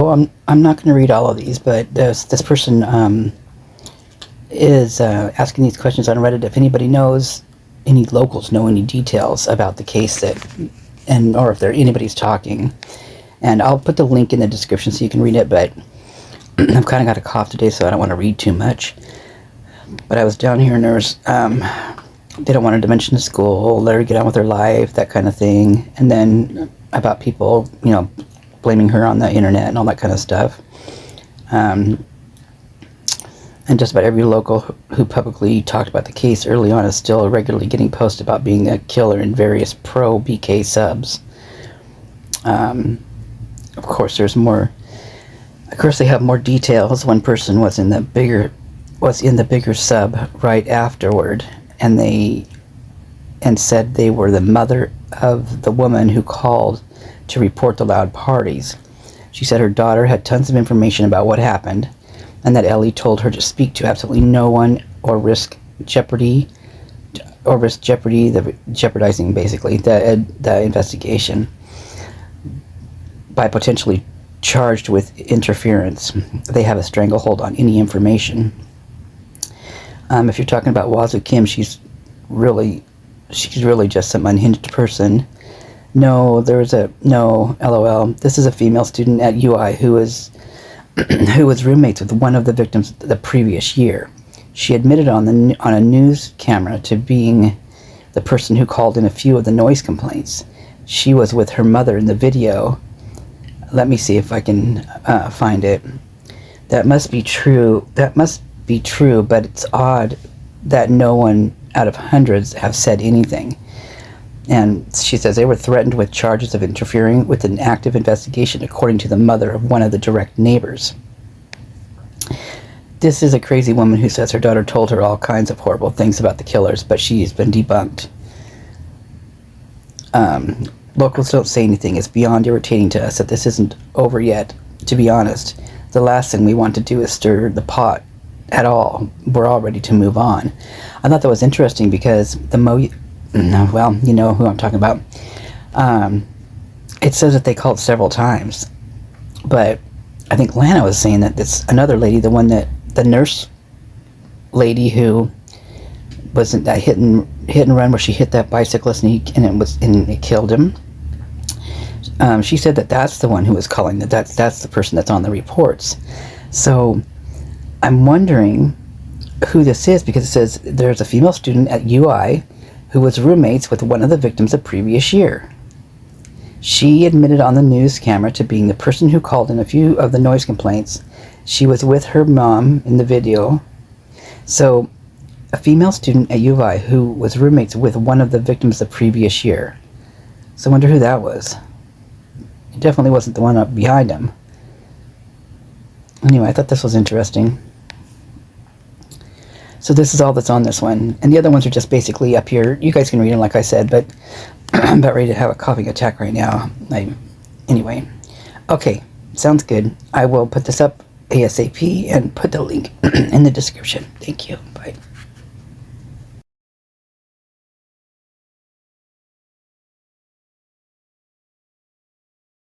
I'm not going to read all of these, but this person is asking these questions on Reddit. If anybody knows, any locals know any details about the case or if anybody's talking. And I'll put the link in the description so you can read it, but I've kind of got a cough today, so I don't want to read too much. But I was down here and there was, they don't want to mention the school, let her get on with her life, that kind of thing. And then about people, blaming her on the internet and all that kind of stuff. And just about every local who publicly talked about the case early on is still regularly getting posts about being a killer in various pro-BK subs. Of course, there's more. Of course, they have more details. One person was in the bigger sub right afterward, and said they were the mother of the woman who called to report the loud parties. She said her daughter had tons of information about what happened, and that Ellie told her to speak to absolutely no one or risk jeopardizing basically the investigation by potentially charged with interference. They have a stranglehold on any information. If you're talking about Wazoo Kim, she's really just some unhinged person. No, LOL. This is a female student at UI who was roommates with one of the victims the previous year. She admitted on a news camera to being the person who called in a few of the noise complaints. She was with her mother in the video. Let me see if I can find it. That must be true, but it's odd that no one out of hundreds have said anything. And she says they were threatened with charges of interfering with an active investigation, according to the mother of one of the direct neighbors. This is a crazy woman who says her daughter told her all kinds of horrible things about the killers, but she's been debunked. Locals don't say anything. It's beyond irritating to us that this isn't over yet. To be honest, the last thing we want to do is stir the pot at all. We're all ready to move on. I thought that was interesting because well, you know who I'm talking about. It says that they called several times, but I think Lana was saying that this another lady, the nurse lady who was in that hit and run where she hit that bicyclist and it killed him. She said that that's the one who was calling. That's the person that's on the reports. So I'm wondering who this is, because it says there's a female student at UI who was roommates with one of the victims the previous year. She admitted on the news camera to being the person who called in a few of the noise complaints. She was with her mom in the video. So, a female student at UI who was roommates with one of the victims the previous year. So I wonder who that was. It definitely wasn't the one up behind him. Anyway, I thought this was interesting. So this is all that's on this one. And the other ones are just basically up here. You guys can read them like I said, but I'm about ready to have a coughing attack right now. Anyway. Okay, sounds good. I will put this up ASAP and put the link in the description. Thank you. Bye.